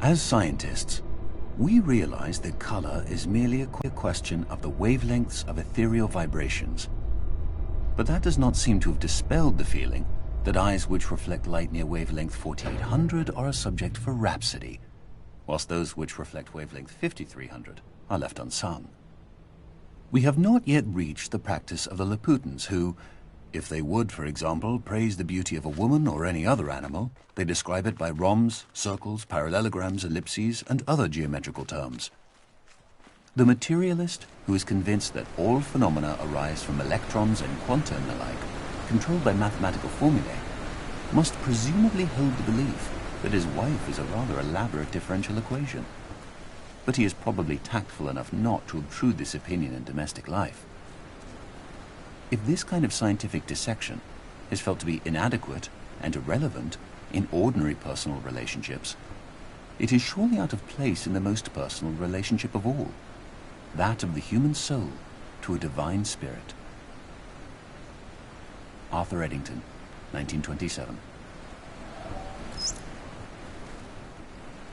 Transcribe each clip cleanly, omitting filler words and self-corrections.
As scientists, we realize that color is merely a question of the wavelengths of ethereal vibrations. But that does not seem to have dispelled the feeling that eyes which reflect light near wavelength 4800 are a subject for rhapsody, whilst those which reflect wavelength 5300 are left unsung. We have not yet reached the practice of the Laputans who, if they would, for example, praise the beauty of a woman or any other animal, they describe it by rhombs, circles, parallelograms, ellipses, and other geometrical terms. The materialist who is convinced that all phenomena arise from electrons and quanta and the like, controlled by mathematical formulae, must presumably hold the belief that his wife is a rather elaborate differential equation. But he is probably tactful enough not to obtrude this opinion in domestic life. If this kind of scientific dissection is felt to be inadequate and irrelevant in ordinary personal relationships, it is surely out of place in the most personal relationship of all, that of the human soul to a divine spirit. Arthur Eddington, 1927.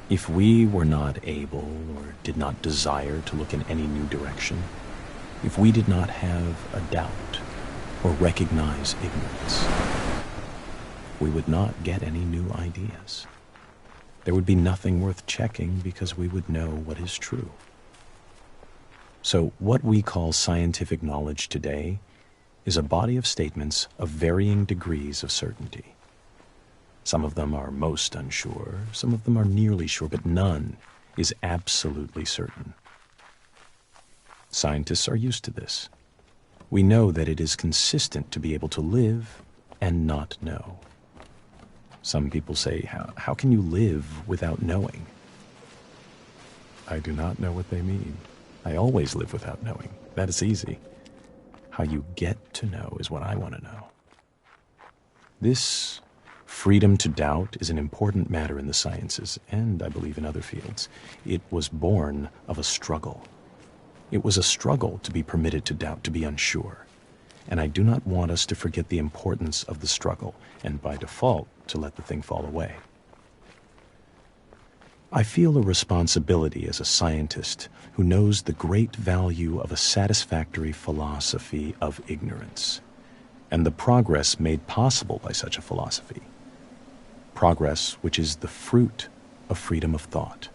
If we were not able or did not desire to look in any new direction, if we did not have a doubt or recognize ignorance, we would not get any new ideas. There would be nothing worth checking because we would know what is true. So what we call scientific knowledge today is a body of statements of varying degrees of certainty. Some of them are most unsure, some of them are nearly sure, but none is absolutely certain. Scientists are used to this. We know that it is consistent to be able to live and not know. Some people say, how can you live without knowing? I do not know what they mean. I always live without knowing. That is easy. How you get to know is what I want to know. This freedom to doubt is an important matter in the sciences, and I believe in other fields. It was born of a struggle. It was a struggle to be permitted to doubt, to be unsure. And I do not want us to forget the importance of the struggle, and by default, to let the thing fall away. I feel a responsibility as a scientist who knows the great value of a satisfactory philosophy of ignorance, and the progress made possible by such a philosophy. Progress which is the fruit of freedom of thought.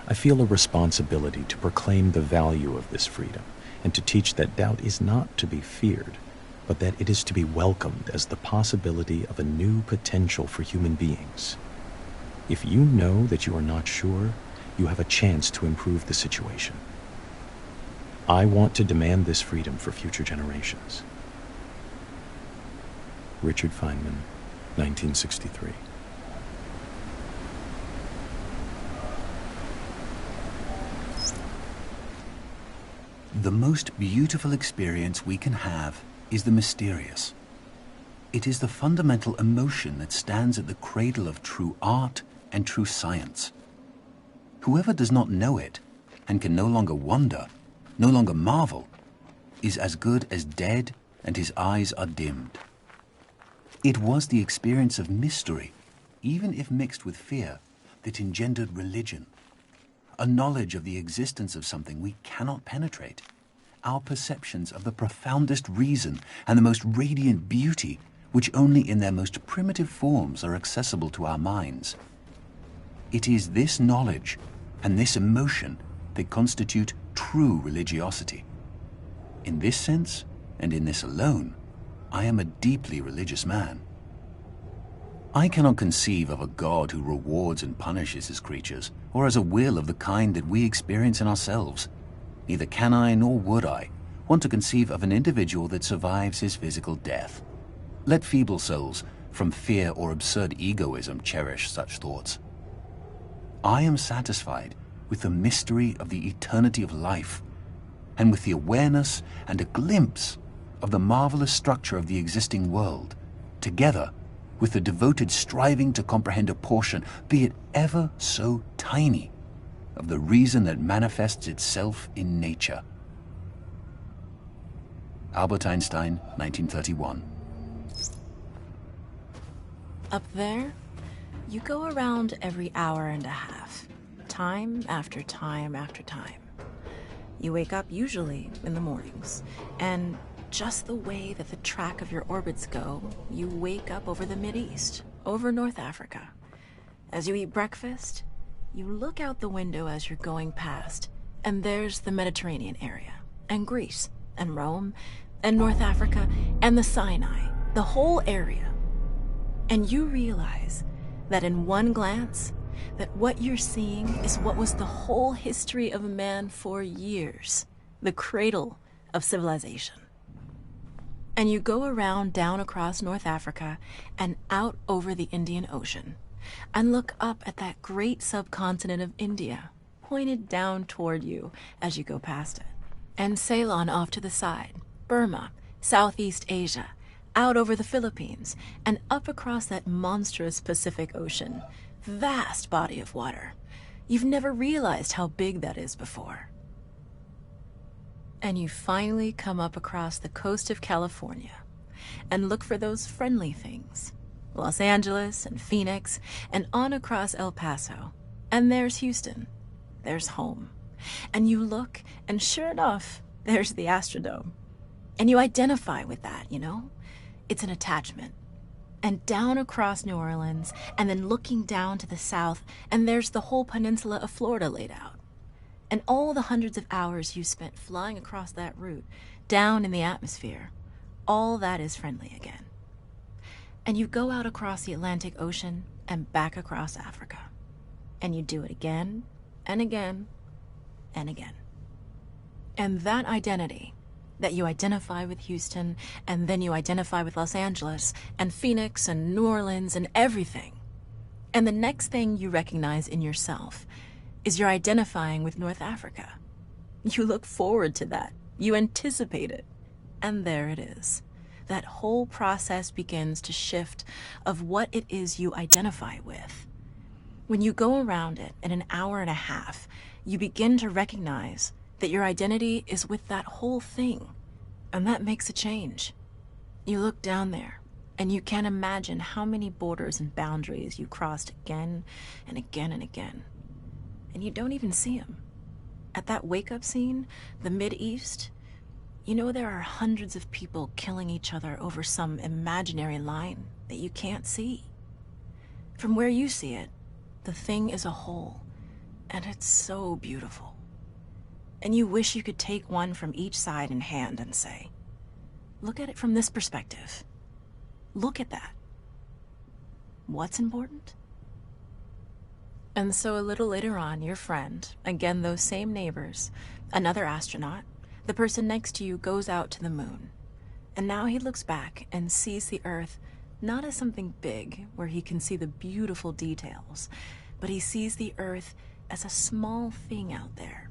I feel a responsibility to proclaim the value of this freedom and to teach that doubt is not to be feared, but that it is to be welcomed as the possibility of a new potential for human beings. If you know that you are not sure, you have a chance to improve the situation. I want to demand this freedom for future generations. Richard Feynman, 1963. The most beautiful experience we can have is the mysterious. It is the fundamental emotion that stands at the cradle of true art and true science. Whoever does not know it and can no longer wonder, no longer marvel, is as good as dead and his eyes are dimmed. It was the experience of mystery, even if mixed with fear, that engendered religion. A knowledge of the existence of something we cannot penetrate, our perceptions of the profoundest reason and the most radiant beauty, which only in their most primitive forms are accessible to our minds. It is this knowledge and this emotion that constitute true religiosity. In this sense, and in this alone, I am a deeply religious man. I cannot conceive of a God who rewards and punishes his creatures, or has a will of the kind that we experience in ourselves. Neither can I, nor would I, want to conceive of an individual that survives his physical death. Let feeble souls, from fear or absurd egoism, cherish such thoughts. I am satisfied with the mystery of the eternity of life, and with the awareness and a glimpse of the marvelous structure of the existing world, together with the devoted striving to comprehend a portion, be it ever so tiny, of the reason that manifests itself in nature. Albert Einstein, 1931. Up there, You go around every hour and a half, time after time after time. You wake up usually in the mornings, and just the way that the track of your orbits go, you wake up over the Mideast, over North Africa. As you eat breakfast, you look out the window as you're going past, and there's the Mediterranean area, and Greece, and Rome, and North Africa, and the Sinai, the whole area. And you realize that in one glance, that what you're seeing is what was the whole history of man for years, the cradle of civilization. And you go around down across North Africa and out over the Indian Ocean and look up at that great subcontinent of India, pointed down toward you as you go past it. And Ceylon off to the side, Burma, Southeast Asia, out over the Philippines, and up across that monstrous Pacific Ocean. Vast body of water. You've never realized how big that is before. And you finally come up across the coast of California and look for those friendly things. Los Angeles and Phoenix and on across El Paso. And there's Houston. There's home. And you look, and sure enough, there's the Astrodome. And you identify with that, you know? It's an attachment. And down across New Orleans, and then looking down to the south, and there's the whole peninsula of Florida laid out. And all the hundreds of hours you spent flying across that route, down in the atmosphere, all that is friendly again. And you go out across the Atlantic Ocean and back across Africa. And you do it again, and again, and again. And that identity, that you identify with Houston, and then you identify with Los Angeles, and Phoenix, and New Orleans, and everything. And the next thing you recognize in yourself is you're identifying with North Africa. You look forward to that. You anticipate it. And there it is. That whole process begins to shift of what it is you identify with. When you go around it in an hour and a half, you begin to recognize that your identity is with that whole thing, and that makes a change. You look down there, and you can't imagine how many borders and boundaries you crossed again and again and again, and you don't even see them. At that wake-up scene, the Mideast, you know there are hundreds of people killing each other over some imaginary line that you can't see. From where you see it, the thing is a whole, and it's so beautiful. And you wish you could take one from each side in hand and say, look at it from this perspective. Look at that. What's important? And so a little later on, your friend, again those same neighbors, another astronaut, the person next to you goes out to the moon. And now he looks back and sees the Earth not as something big where he can see the beautiful details, but he sees the Earth as a small thing out there.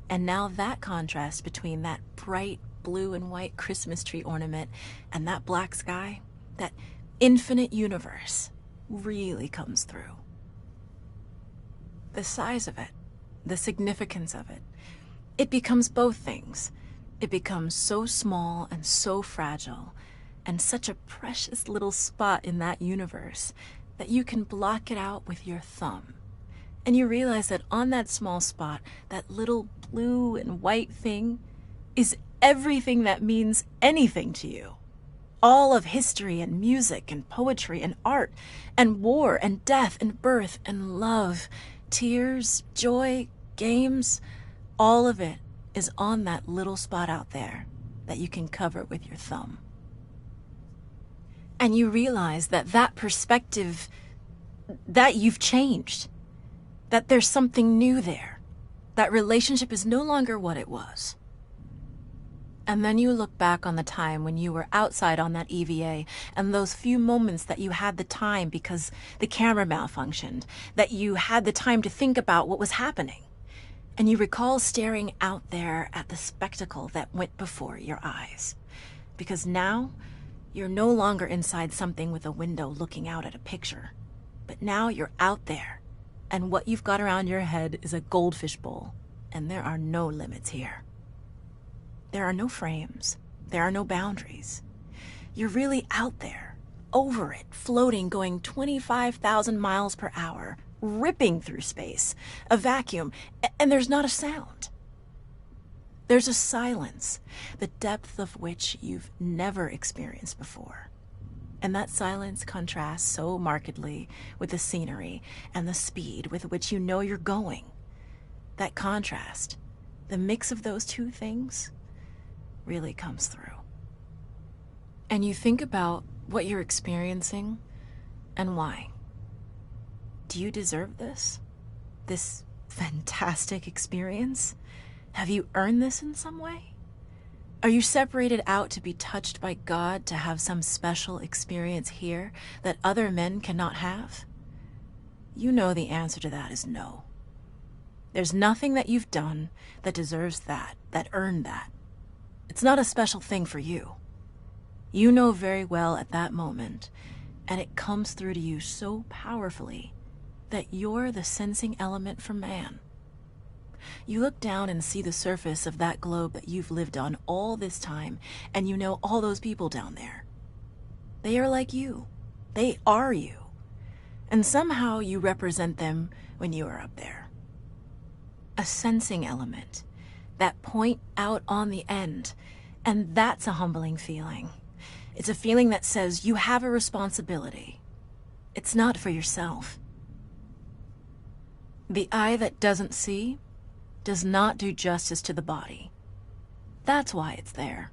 And now that contrast between that bright blue and white Christmas tree ornament and that black sky, that infinite universe, really comes through. The size of it, the significance of it, it becomes both things. It becomes so small and so fragile, and such a precious little spot in that universe that you can block it out with your thumb. And you realize that on that small spot, that little blue and white thing is everything that means anything to you. All of history and music and poetry and art and war and death and birth and love, tears, joy, games, all of it is on that little spot out there that you can cover with your thumb. And you realize that that perspective, that you've changed. That there's something new there. That relationship is no longer what it was. And then you look back on the time when you were outside on that EVA and those few moments that you had the time because the camera malfunctioned, that you had the time to think about what was happening. And you recall staring out there at the spectacle that went before your eyes. Because now, you're no longer inside something with a window looking out at a picture. But now you're out there. And what you've got around your head is a goldfish bowl, and there are no limits here. There are no frames. There are no boundaries. You're really out there, over it, floating, going 25,000 miles per hour, ripping through space, a vacuum, and there's not a sound. There's a silence, the depth of which you've never experienced before. And that silence contrasts so markedly with the scenery and the speed with which you know you're going. That contrast, the mix of those two things, really comes through. And you think about what you're experiencing and why. Do you deserve this? This fantastic experience? Have you earned this in some way? Are you separated out to be touched by God to have some special experience here that other men cannot have? You know the answer to that is no. There's nothing that you've done that deserves that earned that. It's not a special thing for you. You know very well at that moment, and it comes through to you so powerfully, that you're the sensing element for man. You look down and see the surface of that globe that you've lived on all this time, and you know all those people down there. They are like you. They are you. And somehow you represent them when you are up there. A sensing element, that point out on the end, and that's a humbling feeling. It's a feeling that says you have a responsibility. It's not for yourself. The eye that doesn't see does not do justice to the body. That's why it's there.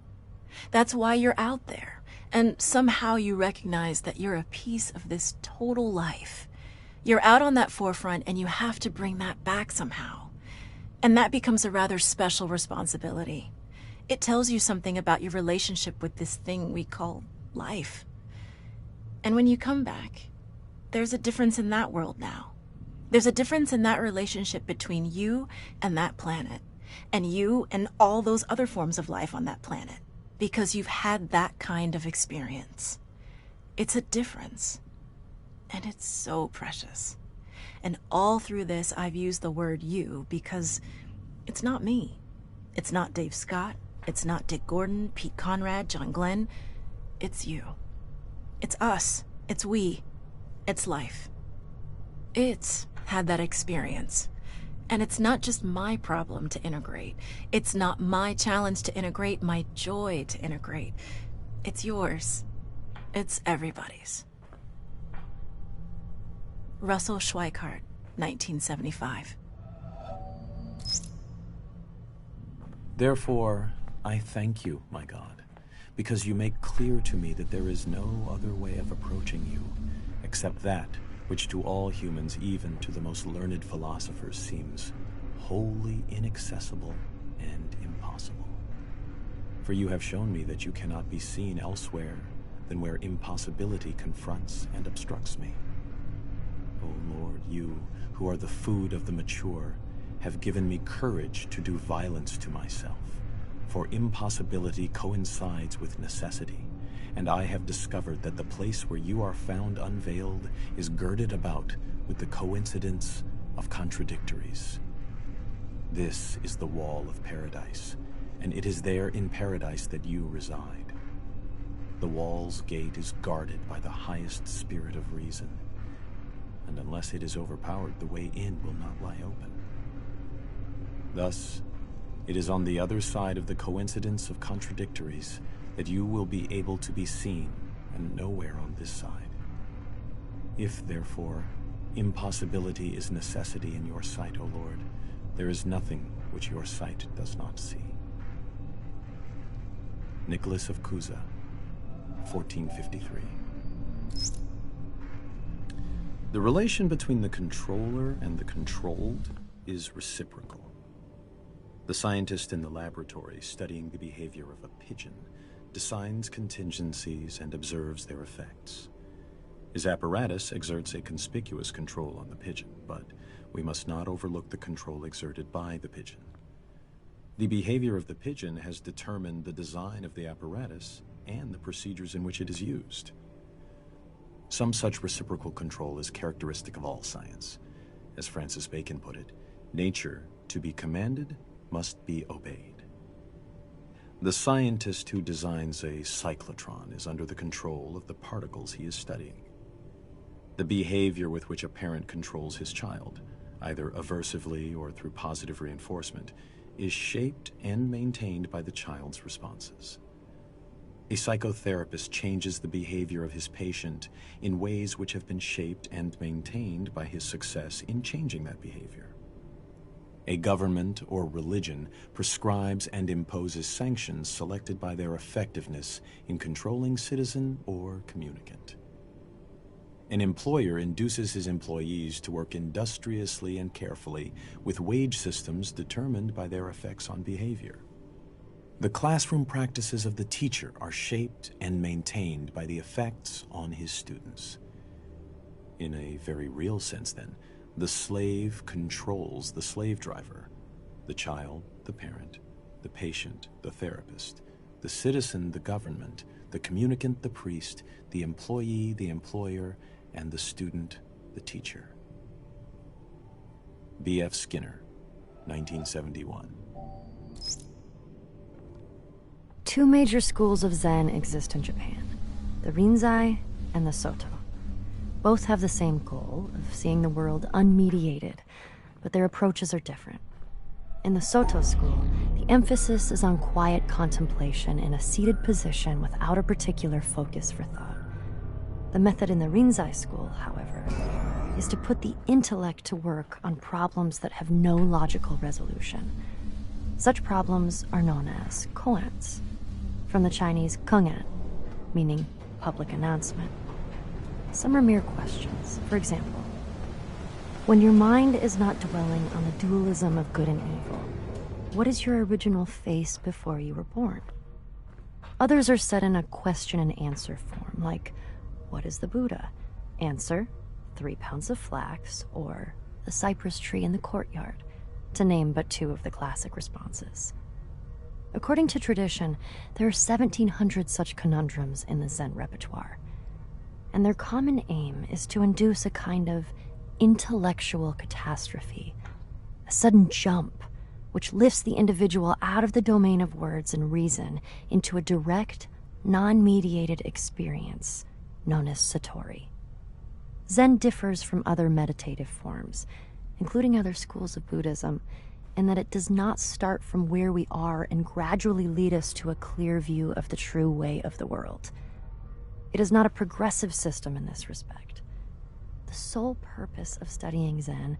That's why you're out there. And somehow you recognize that you're a piece of this total life. You're out on that forefront and you have to bring that back somehow. And that becomes a rather special responsibility. It tells you something about your relationship with this thing we call life. And when you come back, there's a difference in that world now. There's a difference in that relationship between you and that planet, and you and all those other forms of life on that planet, because you've had that kind of experience. It's a difference, and it's so precious. And all through this, I've used the word you because it's not me. It's not Dave Scott. It's not Dick Gordon, Pete Conrad, John Glenn. It's you. It's us. It's we. It's life. It's had that experience. And it's not just my problem to integrate. It's not my challenge to integrate, my joy to integrate. It's yours. It's everybody's. Russell Schweickart, 1975. Therefore, I thank you, my God, because you make clear to me that there is no other way of approaching you except that which to all humans, even to the most learned philosophers, seems wholly inaccessible and impossible. For you have shown me that you cannot be seen elsewhere than where impossibility confronts and obstructs me. O Lord, you, who are the food of the mature, have given me courage to do violence to myself, for impossibility coincides with necessity, and I have discovered that the place where you are found unveiled is girded about with the coincidence of contradictories. This is the wall of paradise, and it is there in paradise that you reside. The wall's gate is guarded by the highest spirit of reason, and unless it is overpowered, the way in will not lie open. Thus, it is on the other side of the coincidence of contradictories that you will be able to be seen, and nowhere on this side. If, therefore, impossibility is necessity in your sight, O Lord, there is nothing which your sight does not see. Nicholas of Cusa, 1453. The relation between the controller and the controlled is reciprocal. The scientist in the laboratory studying the behavior of a pigeon designs contingencies and observes their effects. His apparatus exerts a conspicuous control on the pigeon, but we must not overlook the control exerted by the pigeon. The behavior of the pigeon has determined the design of the apparatus and the procedures in which it is used. Some such reciprocal control is characteristic of all science. As Francis Bacon put it, nature, to be commanded, must be obeyed. The scientist who designs a cyclotron is under the control of the particles he is studying. The behavior with which a parent controls his child, either aversively or through positive reinforcement, is shaped and maintained by the child's responses. A psychotherapist changes the behavior of his patient in ways which have been shaped and maintained by his success in changing that behavior. A government or religion prescribes and imposes sanctions selected by their effectiveness in controlling citizen or communicant. An employer induces his employees to work industriously and carefully with wage systems determined by their effects on behavior. The classroom practices of the teacher are shaped and maintained by the effects on his students. In a very real sense, then, the slave controls the slave driver, the child, the parent, the patient, the therapist, the citizen, the government, the communicant, the priest, the employee, the employer, and the student, the teacher. B.F. Skinner, 1971. Two major schools of Zen exist in Japan, the Rinzai and the Soto. Both have the same goal of seeing the world unmediated, but their approaches are different. In the Soto school, the emphasis is on quiet contemplation in a seated position without a particular focus for thought. The method in the Rinzai school, however, is to put the intellect to work on problems that have no logical resolution. Such problems are known as koans, from the Chinese kongan, meaning public announcement. Some are mere questions. For example, when your mind is not dwelling on the dualism of good and evil, what is your original face before you were born? Others are set in a question and answer form, like, what is the Buddha? Answer, 3 pounds of flax, or the cypress tree in the courtyard, to name but two of the classic responses. According to tradition, there are 1,700 such conundrums in the Zen repertoire, and their common aim is to induce a kind of intellectual catastrophe, a sudden jump which lifts the individual out of the domain of words and reason into a direct, non-mediated experience known as satori. Zen differs from other meditative forms, including other schools of Buddhism, in that it does not start from where we are and gradually lead us to a clear view of the true way of the world. It is not a progressive system in this respect. The sole purpose of studying Zen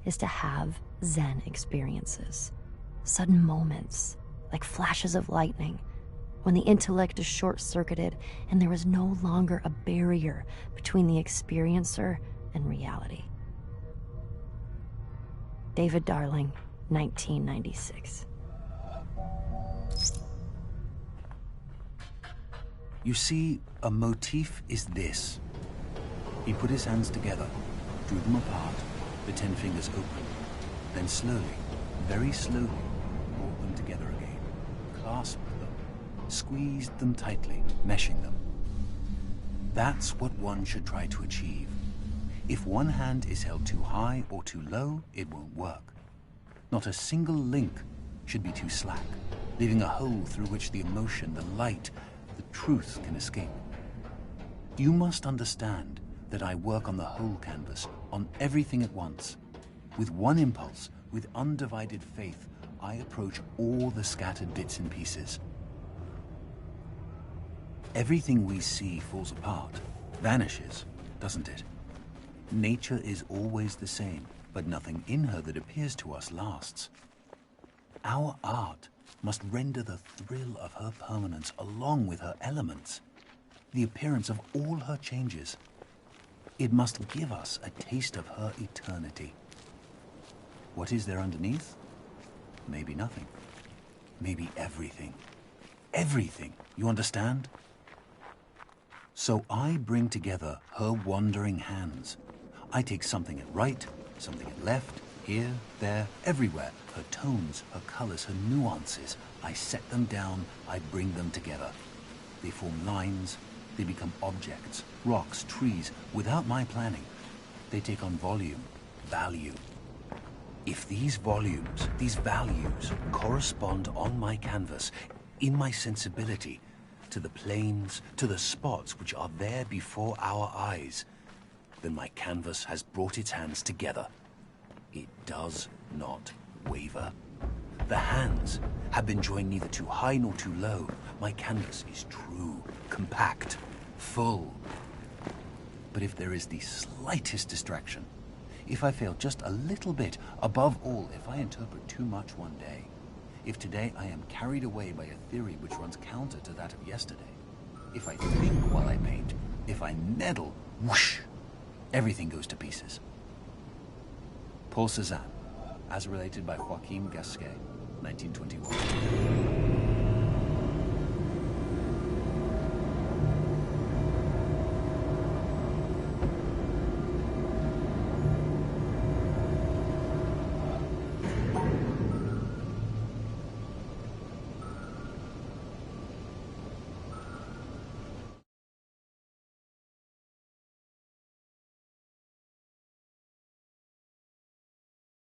is to have Zen experiences, sudden moments, like flashes of lightning, when the intellect is short-circuited and there is no longer a barrier between the experiencer and reality. David Darling, 1996. You see, a motif is this. He put his hands together, drew them apart, the 10 fingers open, then slowly, very slowly, brought them together again, clasped them, squeezed them tightly, meshing them. That's what one should try to achieve. If one hand is held too high or too low, it won't work. Not a single link should be too slack, leaving a hole through which the emotion, the light, the truth can escape. You must understand that I work on the whole canvas, on everything at once. With one impulse, with undivided faith, I approach all the scattered bits and pieces. Everything we see falls apart, vanishes, doesn't it? Nature is always the same, but nothing in her that appears to us lasts. Our art must render the thrill of her permanence along with her elements, the appearance of all her changes. It must give us a taste of her eternity. What is there underneath? Maybe nothing. Maybe everything. Everything, you understand? So I bring together her wandering hands. I take something at right, something at left, here, there, everywhere. Her tones, her colors, her nuances. I set them down, I bring them together. They form lines, they become objects, rocks, trees, without my planning. They take on volume, value. If these volumes, these values, correspond on my canvas, in my sensibility to the planes, to the spots which are there before our eyes, then my canvas has brought its hands together. It does not waver. The hands have been joined neither too high nor too low. My canvas is true, compact, full. But if there is the slightest distraction, if I fail just a little bit, above all, if I interpret too much one day, if today I am carried away by a theory which runs counter to that of yesterday, if I think while I paint, if I meddle, whoosh, everything goes to pieces. Paul Cezanne, as related by Joachim Gasquet, 1921.